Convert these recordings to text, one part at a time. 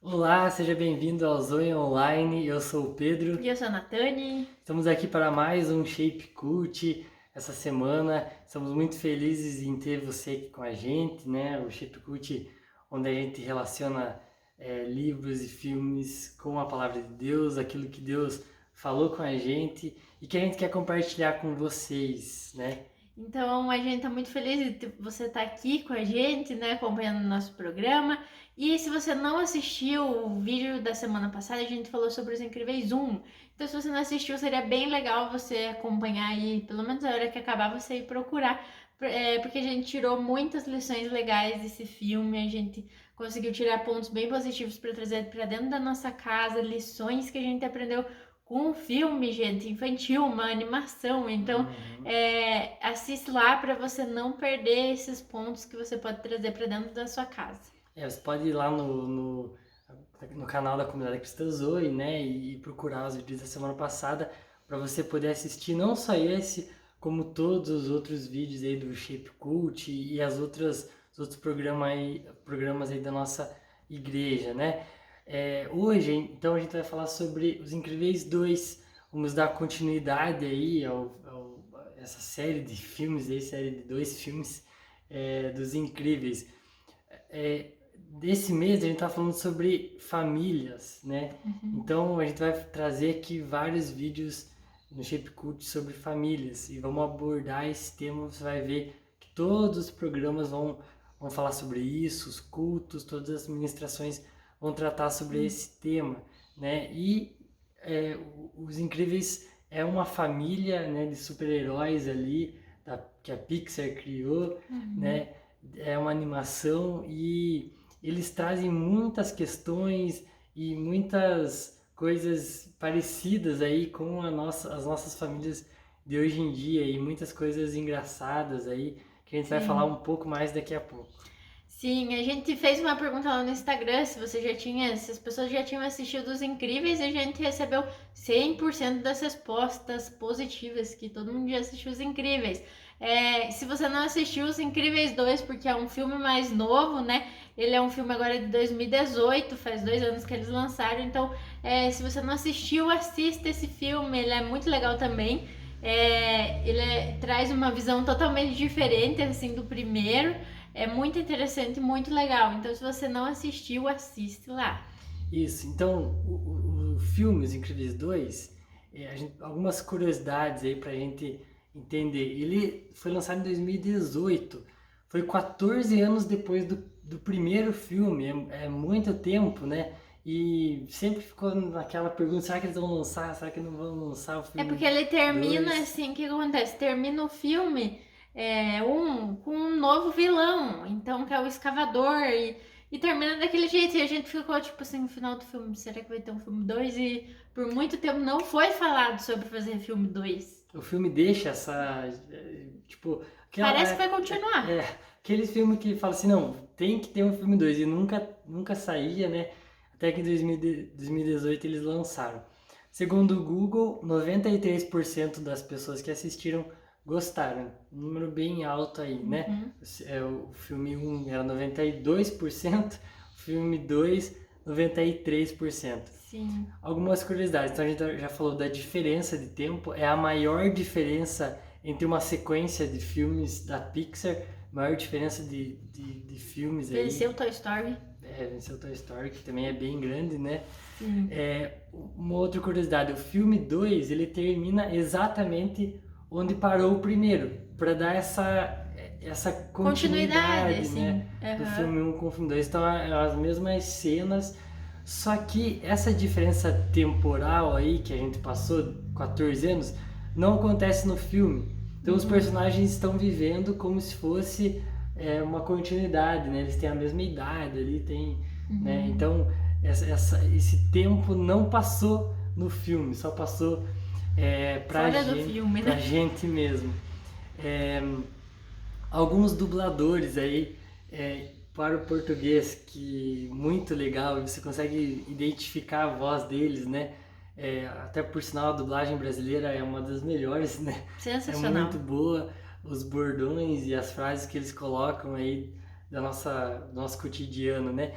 Olá, seja bem-vindo ao Zoe Online. Eu sou o Pedro. E eu sou a Natane. Estamos aqui para mais um Shape Cult essa semana. Estamos muito felizes em ter você aqui com a gente, né? O Shape Cult, onde a gente relaciona livros e filmes com a palavra de Deus, aquilo que Deus falou com a gente e que a gente quer compartilhar com vocês, né? Então a gente tá muito feliz de você estar aqui com a gente, né, acompanhando o nosso programa. E se você não assistiu o vídeo da semana passada, a gente falou sobre Os Incríveis 1. Então se você não assistiu, seria bem legal você acompanhar aí, pelo menos a hora que acabar, você ir procurar. Porque a gente tirou muitas lições legais desse filme, a gente conseguiu tirar pontos bem positivos para trazer para dentro da nossa casa, lições que a gente aprendeu com um filme, gente, infantil, uma animação. Então, assiste lá para você não perder esses pontos que você pode trazer para dentro da sua casa. Você pode ir lá no canal da comunidade Cristã Zoe, né, e procurar os vídeos da semana passada para você poder assistir não só esse, como todos os outros vídeos aí do Shape Cult e os outros programas aí da nossa igreja, né? Hoje, então, a gente vai falar sobre Os Incríveis 2. Vamos dar continuidade aí essa série de filmes aí, série de dois filmes dos Incríveis. Desse mês a gente tá falando sobre famílias, né? Então a gente vai trazer aqui vários vídeos no Shape Cult sobre famílias e vamos abordar esse tema. Você vai ver que todos os programas vão falar sobre isso, os cultos, todas as ministrações vão tratar sobre esse tema, né? E Os Incríveis é uma família, né, de super-heróis ali que a Pixar criou, né? É uma animação e eles trazem muitas questões e muitas coisas parecidas aí com as nossas famílias de hoje em dia e muitas coisas engraçadas aí que a gente vai falar um pouco mais daqui a pouco. Sim, a gente fez uma pergunta lá no Instagram se as pessoas já tinham assistido Os Incríveis, e a gente recebeu 100% das respostas positivas, que todo mundo já assistiu Os Incríveis. Se você não assistiu Os Incríveis 2, porque é um filme mais novo, né? Ele é um filme agora de 2018, faz 2 anos que eles lançaram. Então, se você não assistiu, assista esse filme, ele é muito legal também. Traz uma visão totalmente diferente, assim, do primeiro. É muito interessante, muito legal. Então, se você não assistiu, assiste lá. Isso, então o filme Os Incríveis 2, algumas curiosidades aí pra gente entender. Ele foi lançado em 2018, foi 14 anos depois do primeiro filme, é muito tempo, né? E sempre ficou naquela pergunta, será que eles vão lançar, será que não vão lançar o É filme porque ele termina 2? assim, o que acontece? Termina o filme com um novo vilão, então que é o escavador, e termina daquele jeito. E a gente ficou tipo assim, no final do filme, será que vai ter um filme 2? E por muito tempo não foi falado sobre fazer filme 2. O filme deixa essa, tipo, Parece que vai continuar. aquele filme que fala assim, não, tem que ter um filme 2 e nunca saía, né? Até que em 2018 eles lançaram. Segundo o Google, 93% das pessoas que assistiram gostaram. Um número bem alto aí, né? O filme 1 era 92%, o filme 2, 93%. Sim. Algumas curiosidades. Então a gente já falou da diferença de tempo. É a maior diferença entre uma sequência de filmes da Pixar. Maior diferença de filmes aí. Venceu Toy Story. Venceu Toy Story, que também é bem grande, né? Sim. Uma outra curiosidade. O filme 2, ele termina exatamente onde parou o primeiro. Para dar essa continuidade, né? Do filme 1 com o filme 2. Então é as mesmas cenas. Só que essa diferença temporal aí que a gente passou, 14 anos, não acontece no filme. Então os personagens estão vivendo como se fosse uma continuidade, né? Eles têm a mesma idade ali, né? Então esse tempo não passou no filme, só passou pra gente mesmo. Alguns dubladores aí para o português, que muito legal, você consegue identificar a voz deles, né? Até por sinal, a dublagem brasileira é uma das melhores, né? Sensacional. É muito boa, os bordões e as frases que eles colocam aí do nosso cotidiano, né?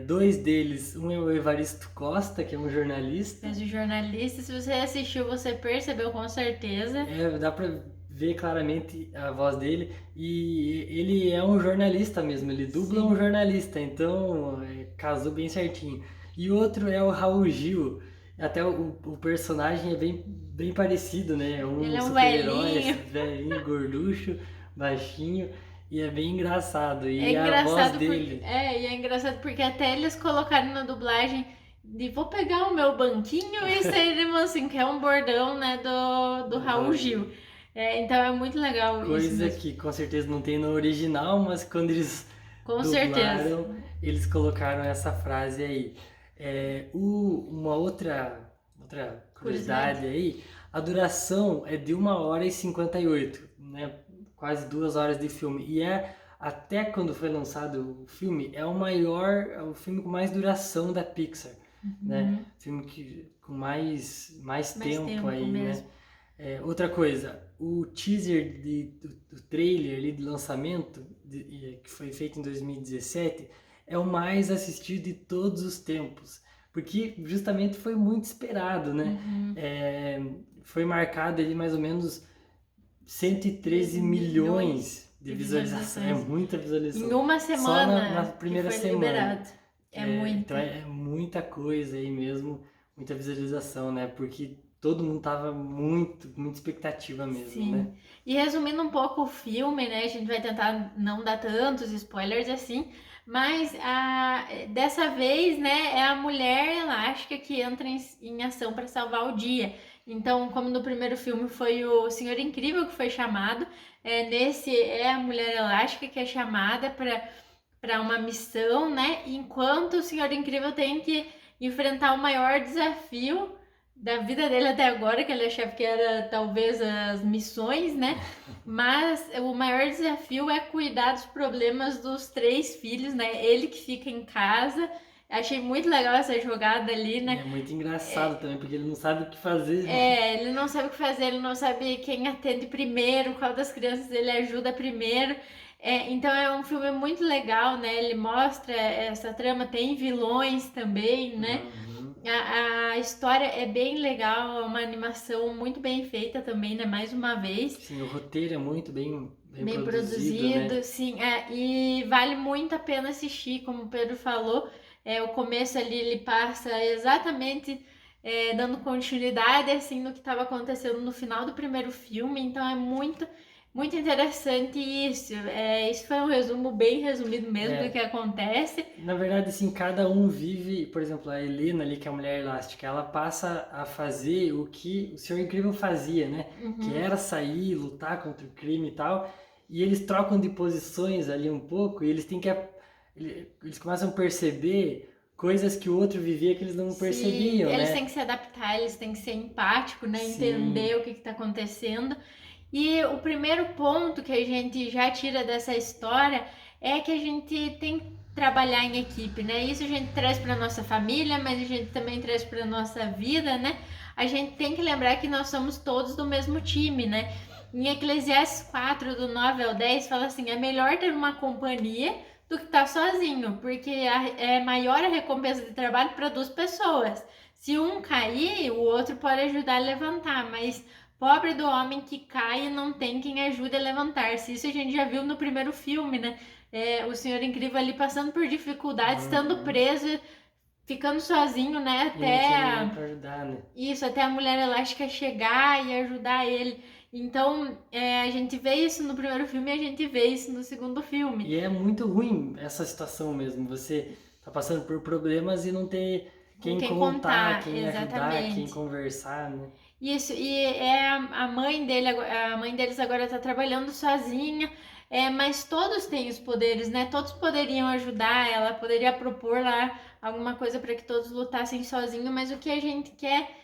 Dois deles, um é o Evaristo Costa, que é um jornalista. Mas o jornalista, se você assistiu, você percebeu com certeza. Dá pra ver claramente a voz dele. E ele é um jornalista mesmo, ele dubla um jornalista, então casou bem certinho. E outro é o Raul Gil. Até o personagem é bem parecido, né? Ele é um super-herói, velhinho, gorducho, baixinho. E é bem engraçado. E a voz dele. E é engraçado porque até eles colocaram na dublagem de vou pegar o meu banquinho e sair assim, que é um bordão, né, do Raul Gil. Então é muito legal Coisa isso. que com certeza não tem no original, mas quando eles com dublaram, certeza. Eles colocaram essa frase aí. Uma outra curiosidade aí, a duração é de 1h58, né? Quase 2 horas de filme. E até quando foi lançado o filme, é o filme com mais duração da Pixar, né? Filme com mais tempo aí, mesmo. né? Outra coisa, o teaser do trailer ali de lançamento, que foi feito em 2017, é o mais assistido de todos os tempos. Porque justamente foi muito esperado, né? Foi marcado ali mais ou menos 113 milhões de visualizações. É muita visualização. Em uma semana. Só na primeira semana. Liberado. Então é muita coisa aí mesmo, muita visualização, né? Porque todo mundo tava muita expectativa mesmo, Sim. né? E resumindo um pouco o filme, né? A gente vai tentar não dar tantos spoilers assim, mas dessa vez, né, é a mulher elástica que entra em ação para salvar o dia. Então, como no primeiro filme foi o Senhor Incrível que foi chamado, nesse é a mulher elástica que é chamada para uma missão, né? Enquanto o Senhor Incrível tem que enfrentar o maior desafio da vida dele até agora, que ele achava que era talvez as missões, né? Mas o maior desafio é cuidar dos problemas dos 3 filhos, né? Ele que fica em casa. Achei muito legal essa jogada ali, né? É muito engraçado também, porque ele não sabe o que fazer. Ele não sabe o que fazer, ele não sabe quem atende primeiro, qual das crianças ele ajuda primeiro. Então é um filme muito legal, né? Ele mostra essa trama, tem vilões também, né? A história é bem legal, é uma animação muito bem feita também, né? Mais uma vez. Sim, o roteiro é muito bem produzido, né? Sim. E vale muito a pena assistir, como o Pedro falou. O começo ali ele passa exatamente dando continuidade assim no que estava acontecendo no final do primeiro filme, então é muito interessante isso. Isso foi um resumo bem resumido mesmo do que acontece. Na verdade, assim, cada um vive, por exemplo, a Helena ali, que é a Mulher Elástica, ela passa a fazer o que o Senhor Incrível fazia, né? Que era sair, lutar contra o crime e tal. E eles trocam de posições ali um pouco e eles têm que... Eles começam a perceber coisas que o outro vivia que eles não percebiam, né? Eles têm que se adaptar, eles têm que ser empáticos, né? Entender o que está acontecendo. E o primeiro ponto que a gente já tira dessa história é que a gente tem que trabalhar em equipe, né? Isso a gente traz para nossa família, mas a gente também traz para nossa vida, né? A gente tem que lembrar que nós somos todos do mesmo time, né? Em Eclesiastes 4, do 9 ao 10, fala assim, é melhor ter uma companhia do que estar sozinho, porque é maior a recompensa de trabalho para 2 pessoas. Se um cair, o outro pode ajudar a levantar, mas pobre do homem que cai e não tem quem ajude a levantar-se. Isso a gente já viu no primeiro filme, né? O Senhor Incrível ali passando por dificuldades, estando preso, ficando sozinho, né? Pra ajudar, né? Isso, até a Mulher Elástica chegar e ajudar ele. Então, a gente vê isso no primeiro filme e a gente vê isso no segundo filme. E é muito ruim essa situação mesmo. Você tá passando por problemas e não ter quem contar, quem ajudar, quem conversar, né? Isso, e a mãe deles agora tá trabalhando sozinha, mas todos têm os poderes, né? Todos poderiam ajudar, ela poderia propor lá alguma coisa para que todos lutassem sozinhos, mas o que a gente quer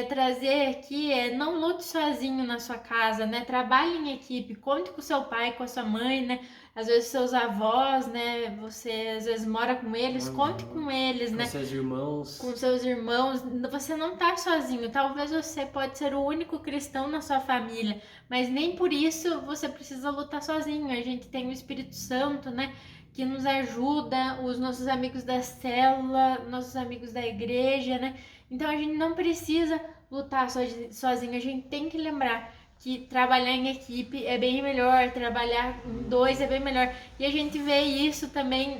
trazer aqui não lute sozinho na sua casa, né? Trabalhe em equipe, conte com seu pai, com a sua mãe, né? Às vezes seus avós, né? Você às vezes mora com eles, conte com eles, né? Com seus irmãos. Com seus irmãos. Você não tá sozinho. Talvez você pode ser o único cristão na sua família, mas nem por isso você precisa lutar sozinho. A gente tem o Espírito Santo, né? que nos ajuda, os nossos amigos da célula, nossos amigos da igreja, né? Então a gente não precisa lutar sozinho, a gente tem que lembrar que trabalhar em equipe é bem melhor, trabalhar em dois é bem melhor. E a gente vê isso também,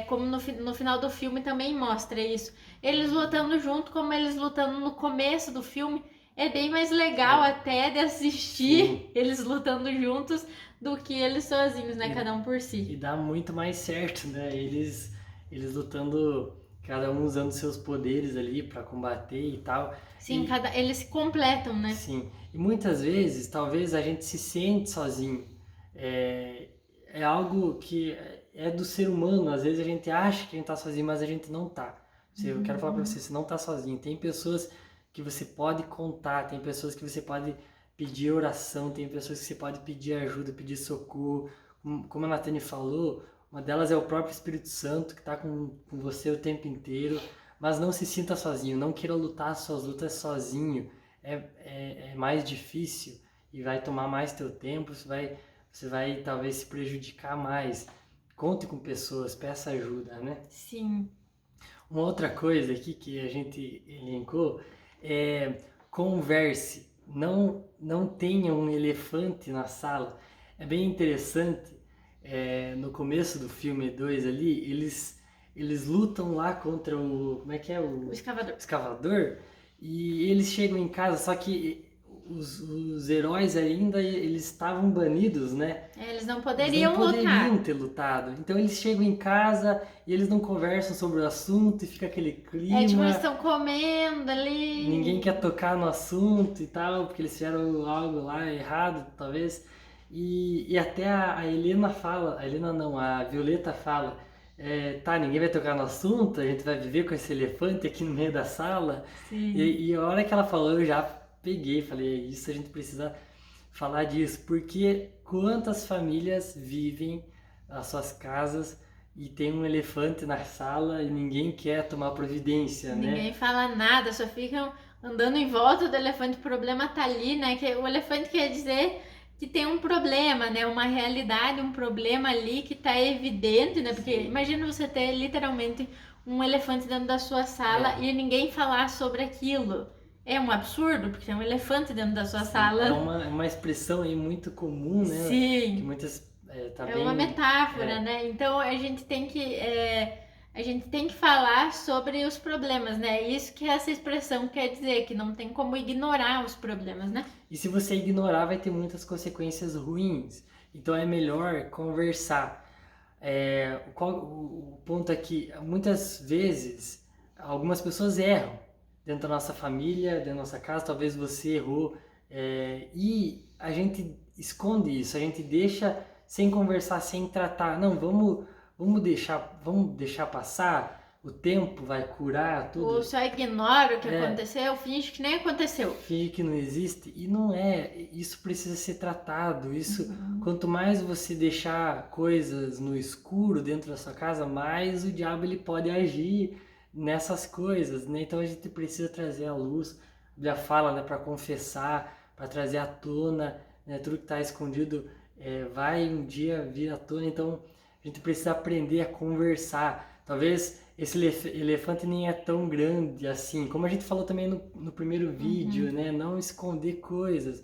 como no final do filme também mostra isso. Eles lutando junto, como eles lutando no começo do filme, é bem mais legal até de assistir Sim. eles lutando juntos do que eles sozinhos, né? E- Cada um por si. E dá muito mais certo, né? Eles lutando, cada um usando seus poderes ali pra combater e tal. Sim, E, eles se completam, né? sim, e muitas vezes, talvez a gente se sente sozinho. É, é algo que é do ser humano. Às vezes a gente acha que a gente tá sozinho, mas a gente não tá. Eu quero falar pra você não tá sozinho. Tem pessoas que você pode contar, tem pessoas que você pode pedir oração, tem pessoas que você pode pedir ajuda, pedir socorro. Como a Nathane falou, uma delas é o próprio Espírito Santo que tá com você o tempo inteiro. Mas não se sinta sozinho, não queira lutar suas lutas sozinho. É mais difícil e vai tomar mais teu tempo, você vai talvez se prejudicar mais. Conte com pessoas, peça ajuda, né? Sim. Uma outra coisa aqui que a gente elencou é converse. Não tenha um elefante na sala. É bem interessante. No começo do filme 2 ali, eles lutam lá contra o. Como é que é? O escavador. Escavador. E eles chegam em casa, só que os heróis ainda eles estavam banidos, né? Eles não Eles poderiam não poderiam lutar. ter lutado. Então eles chegam em casa e eles não conversam sobre o assunto e fica aquele clima. Tipo, eles estão comendo ali. Ninguém quer tocar no assunto e tal, porque eles fizeram algo lá errado, talvez. E até a Helena fala, a Helena não, a Violeta fala, tá, ninguém vai tocar no assunto, a gente vai viver com esse elefante aqui no meio da sala. Sim. E a hora que ela falou, eu já peguei, falei, isso a gente precisa falar disso, porque quantas famílias vivem nas suas casas e tem um elefante na sala e ninguém quer tomar providência, né? Ninguém fala nada, só ficam andando em volta do elefante. O problema tá ali, né? Que o elefante quer dizer que tem um problema, né? Uma realidade, um problema ali que tá evidente, né? Porque Sim. imagina você ter literalmente um elefante dentro da sua sala e ninguém falar sobre aquilo. É um absurdo, porque tem um elefante dentro da sua sala. É uma expressão aí muito comum, né? Sim. Que muitas tá É bem, uma metáfora, né? Então a gente tem que falar sobre os problemas, né? Isso que essa expressão quer dizer, que não tem como ignorar os problemas, né? E se você ignorar, vai ter muitas consequências ruins. Então é melhor conversar. O ponto é que muitas vezes algumas pessoas erram dentro da nossa família, dentro da nossa casa. Talvez você errou e a gente esconde isso, a gente deixa sem conversar, sem tratar. Não, vamos deixar passar. O tempo vai curar tudo. Ou só ignora o que aconteceu, finge que nem aconteceu. Finge que não existe e não é. Isso precisa ser tratado. Isso, quanto mais você deixar coisas no escuro dentro da sua casa, mais o diabo ele pode agir nessas coisas, né? Então a gente precisa trazer à luz. A Bíblia fala, né, para confessar, para trazer à tona, né, tudo que está escondido vai um dia vir à tona. Então a gente precisa aprender a conversar. Talvez esse elefante nem é tão grande assim, como a gente falou também no primeiro vídeo, né? Não esconder coisas.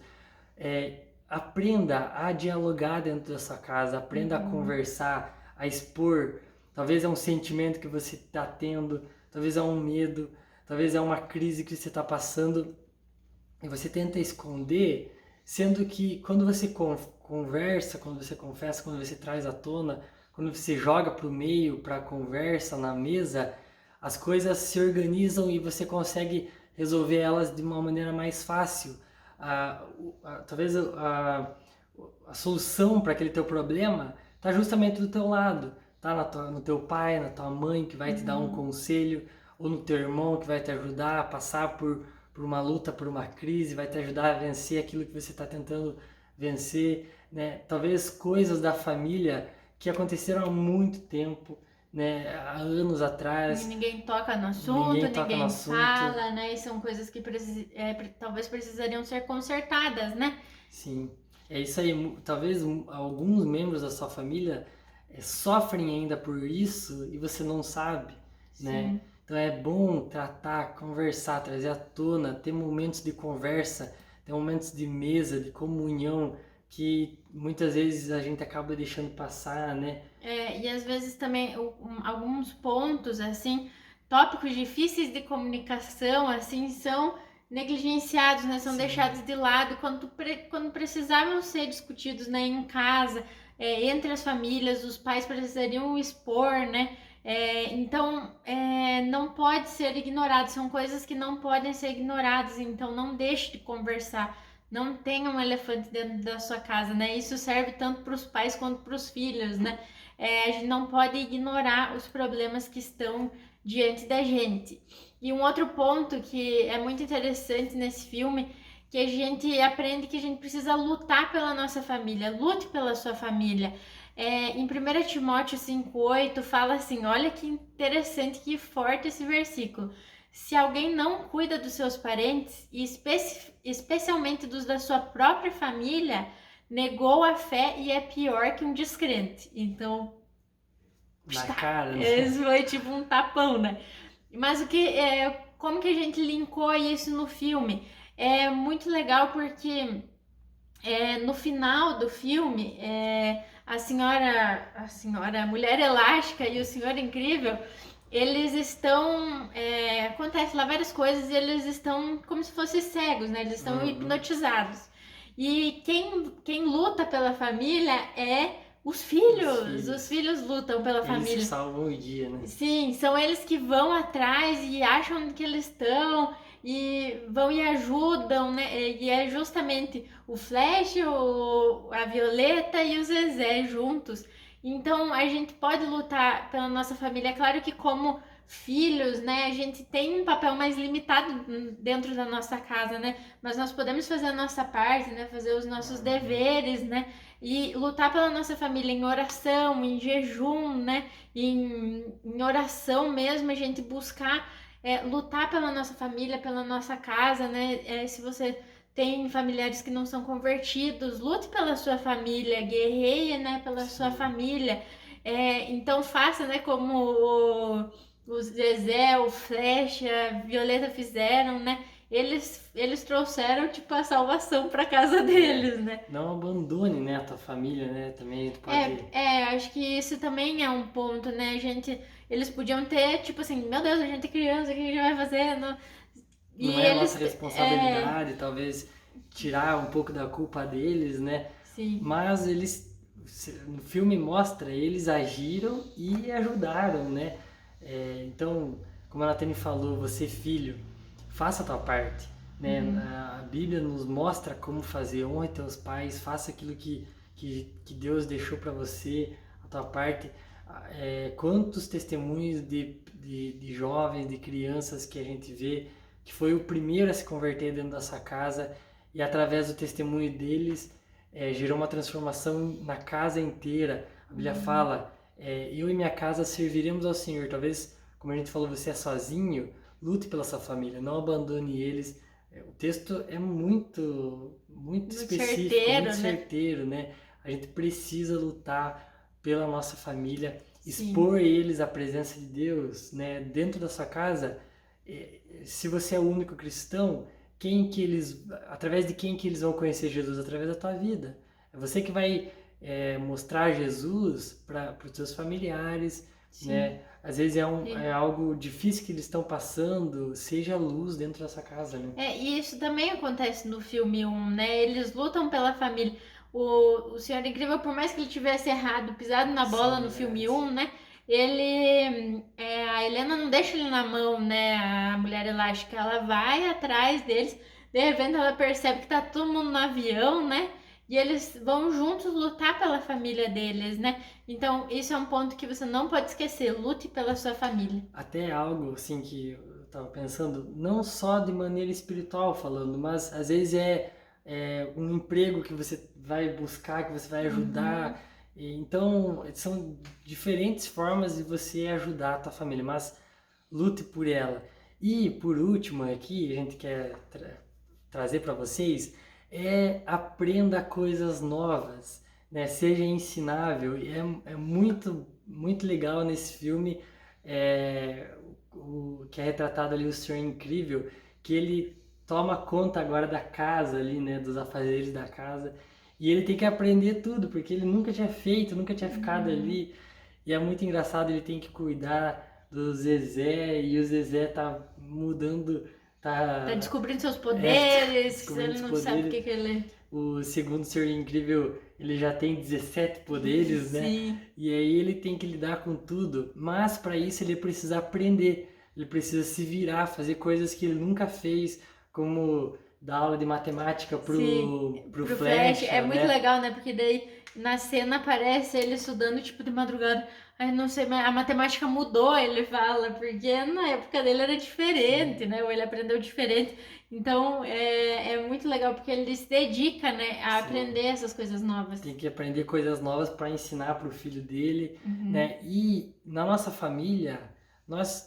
Aprenda a dialogar dentro da sua casa, aprenda a conversar, a expor. Talvez é um sentimento que você está tendo, talvez é um medo, talvez é uma crise que você está passando e você tenta esconder, sendo que quando você conversa, quando você confessa, quando você traz à tona, quando você joga para o meio, para a conversa na mesa, as coisas se organizam e você consegue resolver elas de uma maneira mais fácil. Talvez a solução para aquele teu problema está justamente do teu lado, tá no teu pai, na tua mãe que vai te dar um conselho, ou no teu irmão que vai te ajudar a passar por uma luta, por uma crise, vai te ajudar a vencer aquilo que você está tentando vencer, né? Talvez coisas da família que aconteceram há muito tempo, né? Há anos atrás. E ninguém toca no assunto, ninguém fala, né? E são coisas que talvez precisariam ser consertadas, né? Sim, é isso aí. Talvez alguns membros da sua família sofrem ainda por isso e você não sabe, né? Sim. Então é bom tratar, conversar, trazer à tona, ter momentos de conversa, ter momentos de mesa, de comunhão, que muitas vezes a gente acaba deixando passar, né? E às vezes também alguns pontos, assim, tópicos difíceis de comunicação, assim, são negligenciados, né? São Sim, deixados de lado quando precisavam ser discutidos, né, em casa, entre as famílias, os pais precisariam expor, né? Então, não pode ser ignorado, são coisas que não podem ser ignoradas, então não deixe de conversar. Não tenha um elefante dentro da sua casa, né? Isso serve tanto para os pais quanto para os filhos, né? A gente não pode ignorar os problemas que estão diante da gente. E um outro ponto que é muito interessante nesse filme, que a gente aprende que a gente precisa lutar pela nossa família, lute pela sua família. Em 1 Timóteo 5,8 fala assim, olha que interessante, que forte esse versículo. Se alguém não cuida dos seus parentes, e especialmente dos da sua própria família, negou a fé e é pior que um descrente. Então, na cara, né? esse foi tipo um tapão, né? Mas como que a gente linkou isso no filme? É muito legal porque no final do filme, a mulher elástica e o senhor incrível, eles estão, acontece lá várias coisas e eles estão como se fossem cegos, né? Eles estão hipnotizados. E quem luta pela família é os filhos. Os filhos lutam pela família. Eles salvam o dia, né? Sim, são eles que vão atrás e acham que eles estão e vão e ajudam, né? E é justamente o Flash, a Violeta e o Zezé juntos. Então a gente pode lutar pela nossa família. É claro que como filhos, né, a gente tem um papel mais limitado dentro da nossa casa, né? Mas nós podemos fazer a nossa parte, né? Fazer os nossos deveres, né? E lutar pela nossa família em oração, em jejum, né? Em oração mesmo, a gente buscar lutar pela nossa família, pela nossa casa, né? Se você tem familiares que não são convertidos, lute pela sua família, guerreie, né? Pela sua família. Então faça, né? Como o Zezé, o Flash, a Violeta fizeram, né? Eles trouxeram, tipo, a salvação para casa deles, né? Não abandone, né, a tua família, né? Também a gente pode... Acho que isso também é um ponto, né? Eles podiam ter, tipo assim, meu Deus, a gente é criança, o que a gente vai fazer? E Não é a eles, nossa responsabilidade, talvez, tirar um pouco da culpa deles, né? sim, Mas no filme mostra, eles agiram e ajudaram, né? Então, como a Nathalie falou, você filho, faça a tua parte, né? A Bíblia nos mostra como fazer, honre teus pais, faça aquilo que Deus deixou para você, a tua parte. Quantos testemunhos de jovens, de crianças que a gente vê que foi o primeiro a se converter dentro dessa casa e através do testemunho deles gerou uma transformação na casa inteira. A Bíblia fala, eu e minha casa serviremos ao Senhor. Talvez, como a gente falou, você é sozinho, lute pela sua família, não abandone eles. O texto é muito específico, certeiro, muito né? certeiro, né? A gente precisa lutar pela nossa família, Sim. expor eles à presença de Deus, né? Dentro da sua casa. Se você é o único cristão, através de quem que eles vão conhecer Jesus? Através da tua vida. É você que vai mostrar Jesus para os seus familiares, né? Às vezes é algo difícil que eles estão passando, seja luz dentro dessa casa, né? E isso também acontece no filme 1, né? Eles lutam pela família. O Senhor Incrível, por mais que ele tivesse errado, pisado na bola no filme 1, né? A Helena não deixa ele na mão, né? A Mulher Elástica, ela vai atrás deles. De repente ela percebe que tá todo mundo no avião, né? E eles vão juntos lutar pela família deles, né? Então, isso é um ponto que você não pode esquecer. Lute pela sua família. Até algo, assim, que eu tava pensando, não só de maneira espiritual falando, mas às vezes é um emprego que você vai buscar, que você vai ajudar. Então, são diferentes formas de você ajudar a tua família, mas lute por ela. E, por último, aqui, a gente quer trazer para vocês, aprenda coisas novas, né, seja ensinável. E é muito, muito legal nesse filme, que é retratado ali o Senhor Incrível, que ele toma conta agora da casa ali, né, dos afazeres da casa, e ele tem que aprender tudo, porque ele nunca tinha feito, nunca tinha ficado ali, e é muito engraçado, ele tem que cuidar do Zezé, e o Zezé tá mudando, Tá tá, descobrindo seus tá poderes, descobrindo ele os não sabe o poderes. que que ele... O segundo Senhor Incrível, ele já tem 17 poderes, né? Sim, E aí ele tem que lidar com tudo, mas para isso ele precisa aprender, ele precisa se virar, fazer coisas que ele nunca fez, como dar aula de matemática sim. pro Pro Flash é Flecha, muito né? legal, né? Porque daí na cena aparece ele estudando, tipo, de madrugada. Aí não sei, mas a matemática mudou, ele fala, porque na época dele era diferente, Sim, né? Ou ele aprendeu diferente. Então é muito legal porque ele se dedica, né, a sim. aprender essas coisas novas. Tem que aprender coisas novas para ensinar para o filho dele, Uhum. né? E na nossa família, nós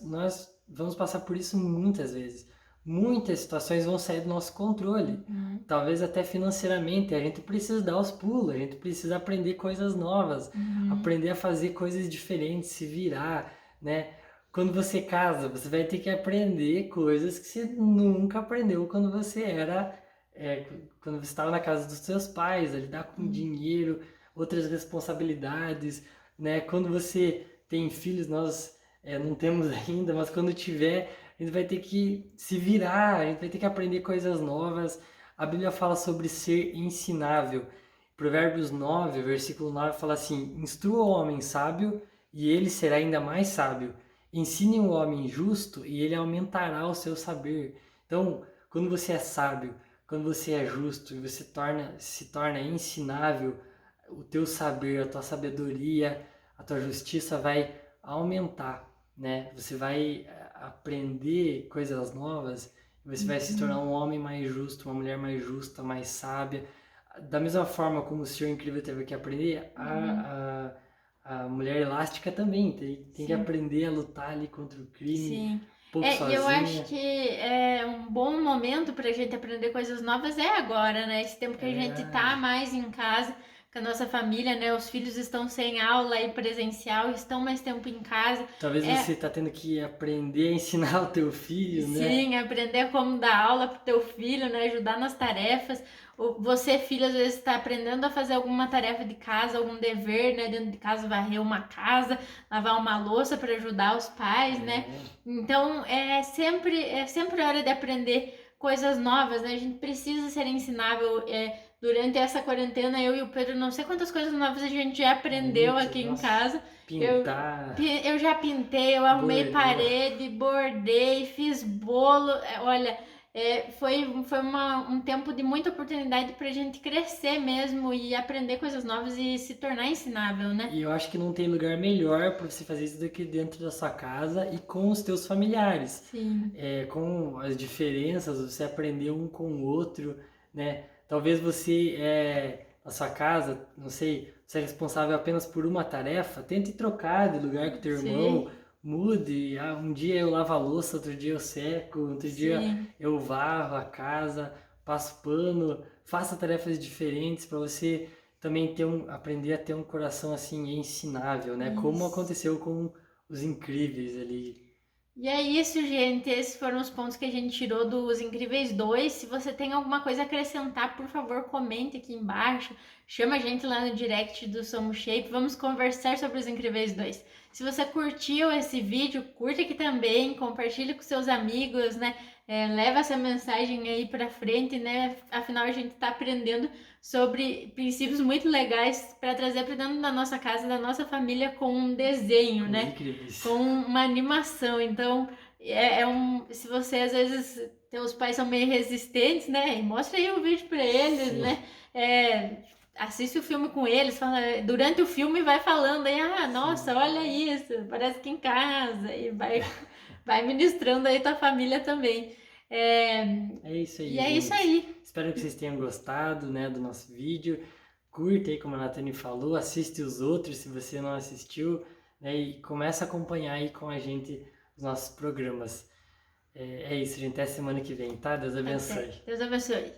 vamos passar por isso muitas vezes. Muitas situações vão sair do nosso controle, Uhum. talvez até financeiramente. A gente precisa dar os pulos, a gente precisa aprender coisas novas, Uhum. aprender a fazer coisas diferentes, se virar, né? Quando você casa, você vai ter que aprender coisas que você nunca aprendeu quando você era é, quando você estava na casa dos seus pais, a lidar com Uhum. dinheiro, outras responsabilidades, né? Quando você tem filhos, nós não temos ainda, mas quando tiver, a gente vai ter que se virar, a gente vai ter que aprender coisas novas. A Bíblia fala sobre ser ensinável. Provérbios 9, versículo 9 fala assim: Instrua o homem sábio e ele será ainda mais sábio. Ensine o homem justo e ele aumentará o seu saber. Então, quando você é sábio, quando você é justo e você se torna ensinável, o teu saber, a tua sabedoria, a tua justiça vai aumentar, né? Você vai aprender coisas novas, você vai se tornar Uhum. um homem mais justo, uma mulher mais justa, mais sábia. Da mesma forma como o Senhor Incrível teve que aprender, Uhum. a mulher elástica também tem que Sim. aprender a lutar ali contra o crime, Sim. um pouco E eu acho sozinha. que é um bom momento pra gente aprender coisas novas é agora, né? Esse tempo que a gente tá É, mais em casa com a nossa família, né? Os filhos estão sem aula e presencial, estão mais tempo em casa. talvez É, você está tendo que aprender a ensinar o teu filho, né? sim, aprender como dar aula pro teu filho, né? Ajudar nas tarefas. Você, filho, às vezes está aprendendo a fazer alguma tarefa de casa, algum dever, né? Dentro de casa, varrer uma casa, lavar uma louça para ajudar os pais, né? É, Então, é sempre hora de aprender coisas novas, né? A gente precisa ser ensinável. Durante essa quarentena, eu e o Pedro, não sei quantas coisas novas a gente já aprendeu muito, aqui em nossa, casa. Eu, pintar, eu já pintei, eu arrumei bordar. parede, bordei, fiz bolo. Olha, foi um tempo de muita oportunidade pra gente crescer mesmo e aprender coisas novas e se tornar ensinável, né? E eu acho que não tem lugar melhor para você fazer isso do que dentro da sua casa e com os teus familiares. Sim, Com as diferenças, você aprender um com o outro, né? Talvez você, na sua casa, não sei, você é responsável apenas por uma tarefa, tente trocar de lugar com o teu irmão, sim, mude. Um dia eu lavo a louça, outro dia eu seco, outro dia sim, eu varro a casa, passo pano, faça tarefas diferentes para você também aprender a ter um coração assim ensinável, né? Como isso. aconteceu com os incríveis ali. E é isso, gente. Esses foram os pontos que a gente tirou dos Incríveis 2. Se você tem alguma coisa a acrescentar, por favor, comente aqui embaixo. Chama a gente lá no direct do Somos Shape. Vamos conversar sobre os Incríveis 2. Se você curtiu esse vídeo, curte aqui também, compartilhe com seus amigos, né? Leva essa mensagem aí pra frente, né? Afinal, a gente tá aprendendo sobre princípios muito legais para trazer para dentro da nossa casa, da nossa família, com um desenho, Com os né? incríveis. Com uma animação. Então, se você às vezes teus pais são meio resistentes, né? Mostra aí o vídeo para eles, Sim. né? Assiste o filme com eles, durante o filme vai falando aí, nossa, Sim. olha isso, parece que em casa, e vai ministrando aí tua família também. É, É isso e aí, é isso gente. aí. Espero que vocês tenham gostado, né, do nosso vídeo. Curta aí, como a Nathalie falou, assiste os outros se você não assistiu, né, e começa a acompanhar aí com a gente os nossos programas. É isso, gente. Até semana que vem, tá? Deus Até. abençoe. Deus abençoe.